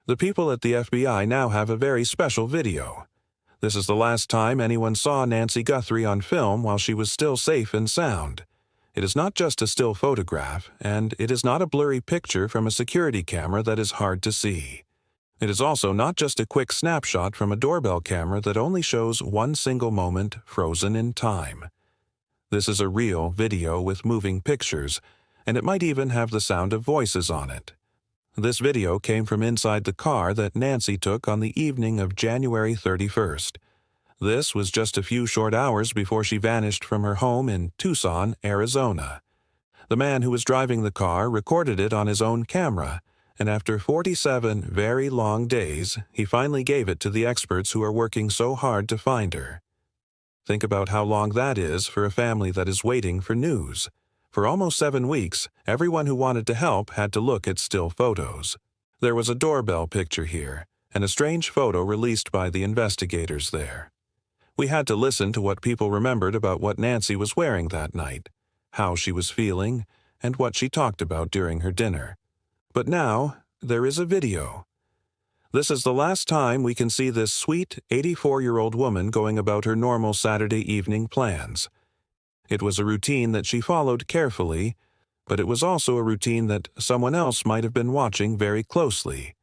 The people at the FBI now have a very special video. This is the last time anyone saw Nancy Guthrie on film while she was still safe and sound. It is not just a still photograph, and it is not a blurry picture from a security camera that is hard to see. It is also not just a quick snapshot from a doorbell camera that only shows one single moment frozen in time. This is a real video with moving pictures, and it might even have the sound of voices on it. This video came from inside the car that Nancy took on the evening of January 31st. This was just a few short hours before she vanished from her home in Tucson, Arizona. The man who was driving the car recorded it on his own camera, and after 47 very long days, he finally gave it to the experts who are working so hard to find her. Think about how long that is for a family that is waiting for news. For almost 7 weeks, everyone who wanted to help had to look at still photos. There was a doorbell picture here, and a strange photo released by the investigators there. We had to listen to what people remembered about what Nancy was wearing that night, how she was feeling, and what she talked about during her dinner. But now, there is a video. This is the last time we can see this sweet 84-year-old woman going about her normal Saturday evening plans. It was a routine that she followed carefully, but it was also a routine that someone else might have been watching very closely.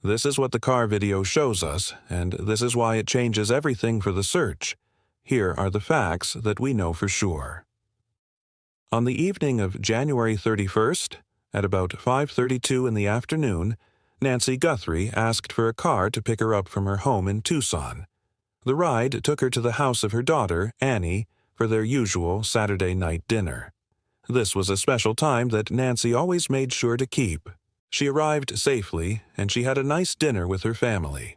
This is what the car video shows us, and this is why it changes everything for the search. Here are the facts that we know for sure. On the evening of January 31st, at about 5:32 in the afternoon, Nancy Guthrie asked for a car to pick her up from her home in Tucson. The ride took her to the house of her daughter, Annie, for their usual Saturday night dinner. This was a special time that Nancy always made sure to keep. She arrived safely, and she had a nice dinner with her family.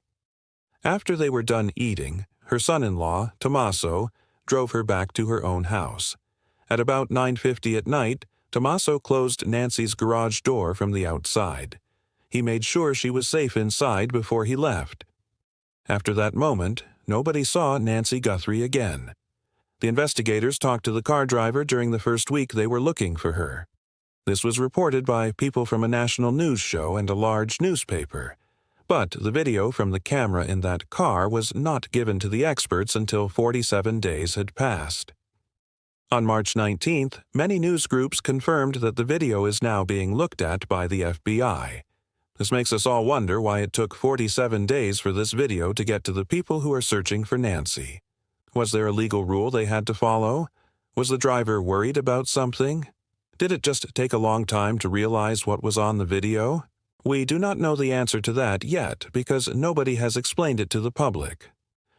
After they were done eating, her son-in-law, Tommaso, drove her back to her own house. At about 9:50 at night, Tommaso closed Nancy's garage door from the outside. He made sure she was safe inside before he left. After that moment, nobody saw Nancy Guthrie again. The investigators talked to the car driver during the first week they were looking for her. This was reported by people from a national news show and a large newspaper. But the video from the camera in that car was not given to the experts until 47 days had passed. On March 19th, many news groups confirmed that the video is now being looked at by the FBI. This makes us all wonder why it took 47 days for this video to get to the people who are searching for Nancy. Was there a legal rule they had to follow? Was the driver worried about something? Did it just take a long time to realize what was on the video? We do not know the answer to that yet because nobody has explained it to the public.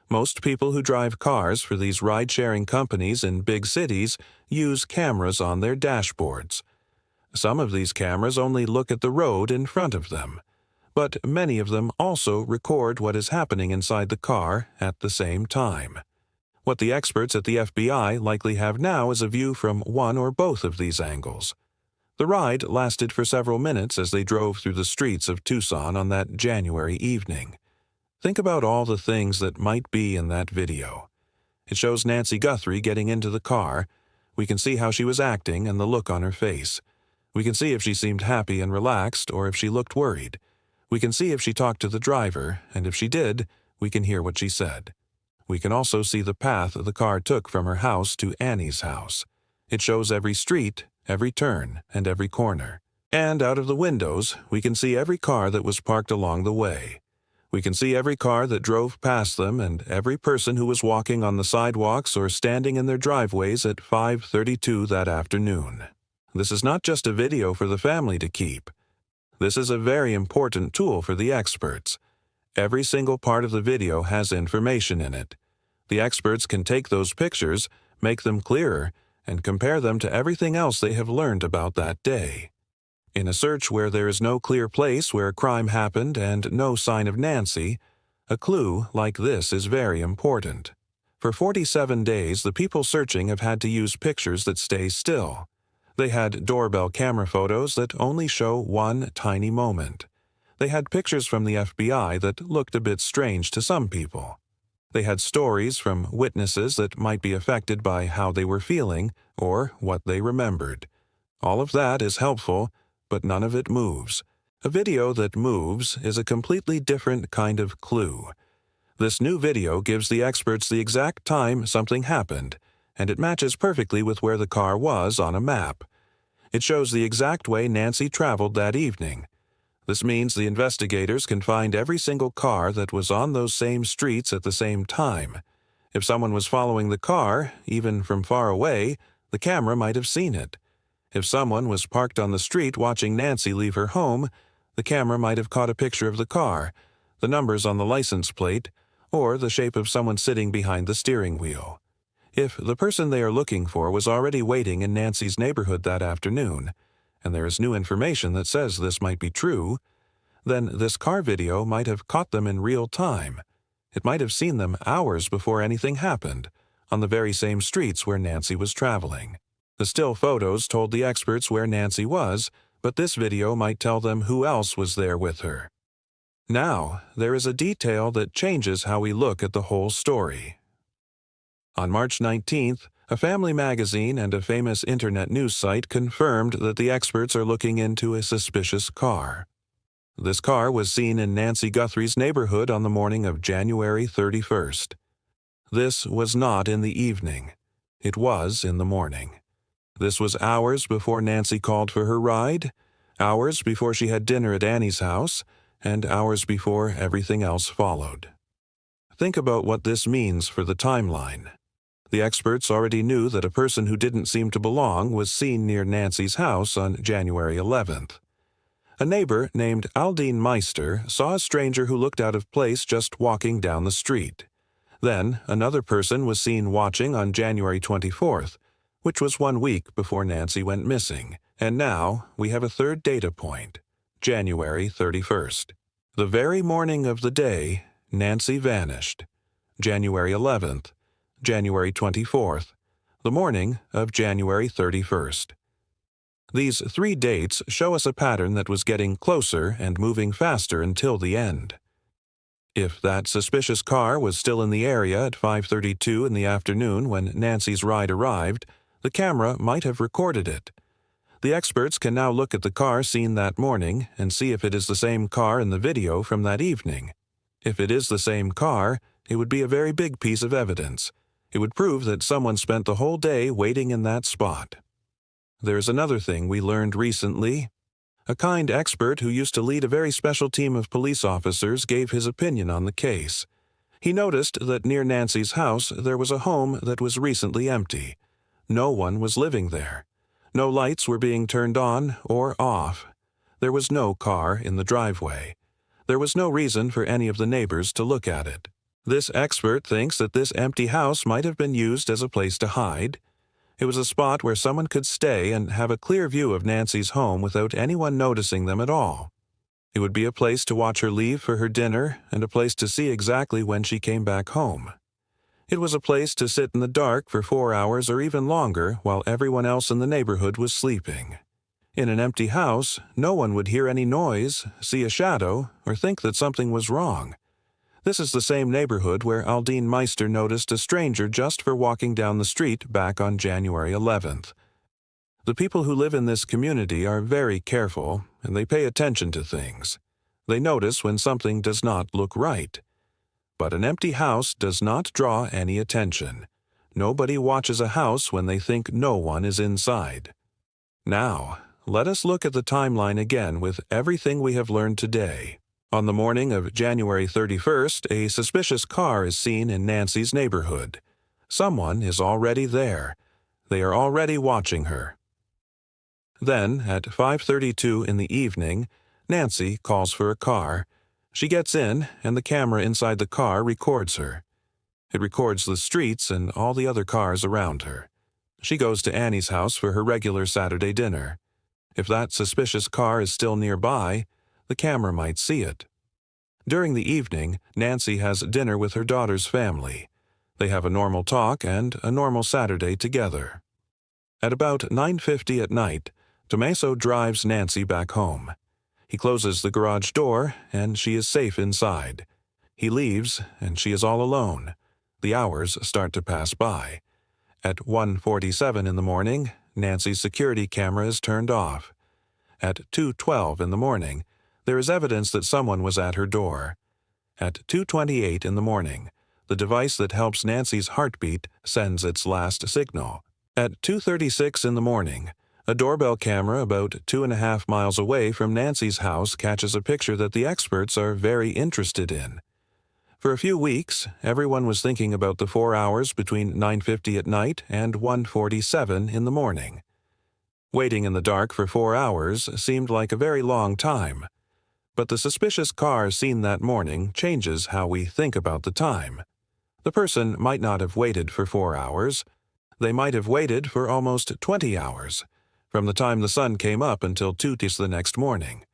Most people who drive cars for these ride-sharing companies in big cities use cameras on their dashboards. Some of these cameras only look at the road in front of them, but many of them also record what is happening inside the car at the same time. What the experts at the FBI likely have now is a view from one or both of these angles. The ride lasted for several minutes as they drove through the streets of Tucson on that January evening. Think about all the things that might be in that video. It shows Nancy Guthrie getting into the car. We can see how she was acting and the look on her face. We can see if she seemed happy and relaxed or if she looked worried. We can see if she talked to the driver, and if she did, we can hear what she said. We can also see the path the car took from her house to Annie's house. It shows every street, every turn, and every corner. And out of the windows, we can see every car that was parked along the way. We can see every car that drove past them and every person who was walking on the sidewalks or standing in their driveways at 5:32 that afternoon. This is not just a video for the family to keep. This is a very important tool for the experts. Every single part of the video has information in it. The experts can take those pictures, make them clearer, and compare them to everything else they have learned about that day. In a search where there is no clear place where a crime happened and no sign of Nancy, a clue like this is very important. For 47 days, the people searching have had to use pictures that stay still. They had doorbell camera photos that only show one tiny moment. They had pictures from the FBI that looked a bit strange to some people. They had stories from witnesses that might be affected by how they were feeling or what they remembered. All of that is helpful, but none of it moves. A video that moves is a completely different kind of clue. This new video gives the experts the exact time something happened, and it matches perfectly with where the car was on a map. It shows the exact way Nancy traveled that evening. This means the investigators can find every single car that was on those same streets at the same time. If someone was following the car, even from far away, the camera might have seen it. If someone was parked on the street watching Nancy leave her home, the camera might have caught a picture of the car, the numbers on the license plate, or the shape of someone sitting behind the steering wheel. If the person they are looking for was already waiting in Nancy's neighborhood that afternoon, and there is new information that says this might be true, then this car video might have caught them in real time. It might have seen them hours before anything happened, on the very same streets where Nancy was traveling. The still photos told the experts where Nancy was, but this video might tell them who else was there with her. Now, there is a detail that changes how we look at the whole story. On March 19th, a family magazine and a famous internet news site confirmed that the experts are looking into a suspicious car. This car was seen in Nancy Guthrie's neighborhood on the morning of January 31st. This was not in the evening. It was in the morning. This was hours before Nancy called for her ride, hours before she had dinner at Annie's house, and hours before everything else followed. Think about what this means for the timeline. The experts already knew that a person who didn't seem to belong was seen near Nancy's house on January 11th. A neighbor named Aldine Meister saw a stranger who looked out of place just walking down the street. Then, another person was seen watching on January 24th, which was 1 week before Nancy went missing, and now we have a third data point, January 31st. The very morning of the day, Nancy vanished. January 11th, January 24th, the morning of January 31st. These 3 dates show us a pattern that was getting closer and moving faster until the end. If that suspicious car was still in the area at 5:32 in the afternoon when Nancy's ride arrived, the camera might have recorded it. The experts can now look at the car seen that morning and see if it is the same car in the video from that evening. If it is the same car, it would be a very big piece of evidence. It would prove that someone spent the whole day waiting in that spot. There's another thing we learned recently. A kind expert who used to lead a very special team of police officers gave his opinion on the case. He noticed that near Nancy's house there was a home that was recently empty. No one was living there. No lights were being turned on or off. There was no car in the driveway. There was no reason for any of the neighbors to look at it. This expert thinks that this empty house might have been used as a place to hide. It was a spot where someone could stay and have a clear view of Nancy's home without anyone noticing them at all. It would be a place to watch her leave for her dinner and a place to see exactly when she came back home. It was a place to sit in the dark for 4 hours or even longer while everyone else in the neighborhood was sleeping. In an empty house, no one would hear any noise, see a shadow, or think that something was wrong. This is the same neighborhood where Aldine Meister noticed a stranger just for walking down the street back on January 11th. The people who live in this community are very careful, and they pay attention to things. They notice when something does not look right. But an empty house does not draw any attention. Nobody watches a house when they think no one is inside. Now, let us look at the timeline again with everything we have learned today. On the morning of January 31st, a suspicious car is seen in Nancy's neighborhood. Someone is already there. They are already watching her. Then, at 5:32 in the evening, Nancy calls for a car. She gets in, and the camera inside the car records her. It records the streets and all the other cars around her. She goes to Annie's house for her regular Saturday dinner. If that suspicious car is still nearby, the camera might see it. During the evening, Nancy has dinner with her daughter's family. They have a normal talk and a normal Saturday together. At about 9:50 at night, Tommaso drives Nancy back home. He closes the garage door, and she is safe inside. He leaves, and she is all alone. The hours start to pass by. At 1:47 in the morning, Nancy's security camera is turned off. At 2:12 in the morning, There is evidence that someone was at her door. At 2:28 in the morning, the device that helps Nancy's heartbeat sends its last signal. At 2:36 in the morning, a doorbell camera about 2.5 miles away from Nancy's house catches a picture that the experts are very interested in. For a few weeks, everyone was thinking about the 4 hours between 9:50 at night and 1:47 in the morning. Waiting in the dark for 4 hours seemed like a very long time. But the suspicious car seen that morning changes how we think about the time. The person might not have waited for 4 hours. They might have waited for almost 20 hours, from the time the sun came up until 2 the next morning.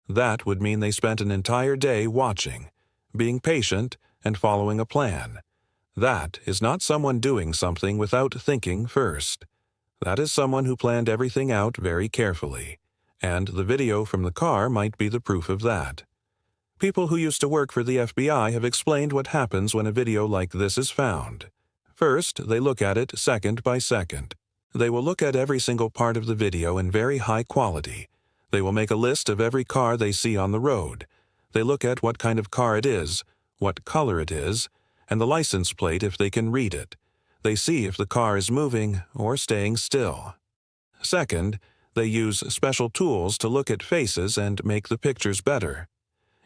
That would mean they spent an entire day watching, being patient, and following a plan. That is not someone doing something without thinking first. That is someone who planned everything out very carefully, and the video from the car might be the proof of that. People who used to work for the FBI have explained what happens when a video like this is found. First, they look at it second by second. They will look at every single part of the video in very high quality. They will make a list of every car they see on the road. They look at what kind of car it is, what color it is, and the license plate if they can read it. They see if the car is moving or staying still. Second, they use special tools to look at faces and make the pictures better.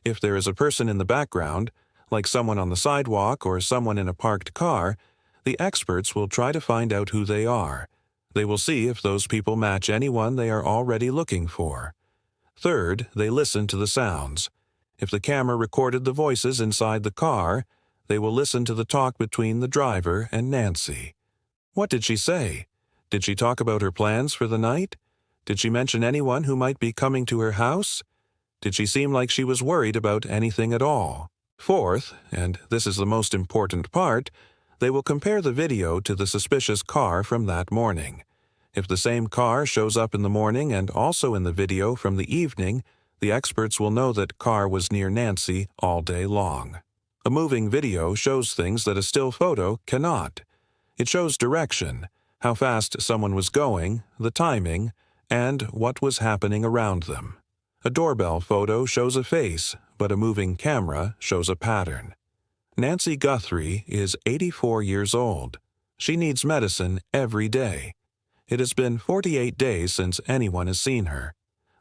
If there is a person in the background, like someone on the sidewalk or someone in a parked car, the experts will try to find out who they are. They will see if those people match anyone they are already looking for. Third, they listen to the sounds. If the camera recorded the voices inside the car, they will listen to the talk between the driver and Nancy. What did she say? Did she talk about her plans for the night? Did she mention anyone who might be coming to her house? Did she seem like she was worried about anything at all? Fourth, and this is the most important part, they will compare the video to the suspicious car from that morning. If the same car shows up in the morning and also in the video from the evening, the experts will know that car was near Nancy all day long. A moving video shows things that a still photo cannot. It shows direction, how fast someone was going, the timing, and what was happening around them. A doorbell photo shows a face, but a moving camera shows a pattern. Nancy Guthrie is 84 years old. She needs medicine every day. It has been 48 days since anyone has seen her.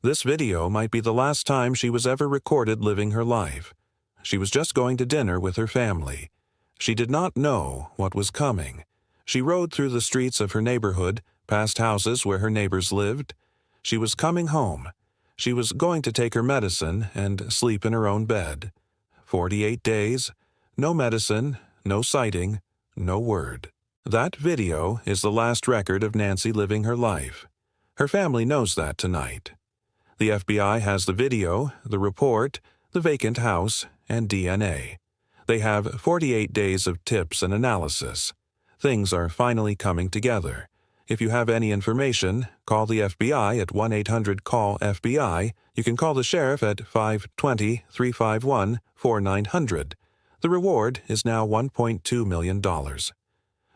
This video might be the last time she was ever recorded living her life. She was just going to dinner with her family. She did not know what was coming. She rode through the streets of her neighborhood, past houses where her neighbors lived. She was coming home. She was going to take her medicine and sleep in her own bed. 48 days, no medicine, no sighting, no word. That video is the last record of Nancy living her life. Her family knows that tonight. The FBI has the video, the report, the vacant house, and DNA. They have 48 days of tips and analysis. Things are finally coming together. If you have any information, call the FBI at 1-800-CALL-FBI. You can call the sheriff at 520-351-4900. The reward is now $1.2 million.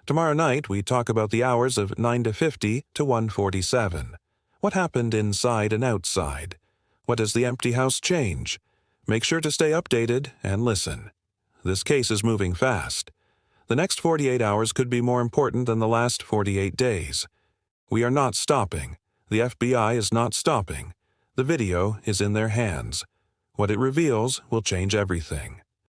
Tomorrow night, we talk about the hours of 9:50 to 1:47. What happened inside and outside? What does the empty house change? Make sure to stay updated and listen. This case is moving fast. The next 48 hours could be more important than the last 48 days. We are not stopping. The FBI is not stopping. The video is in their hands. What it reveals will change everything.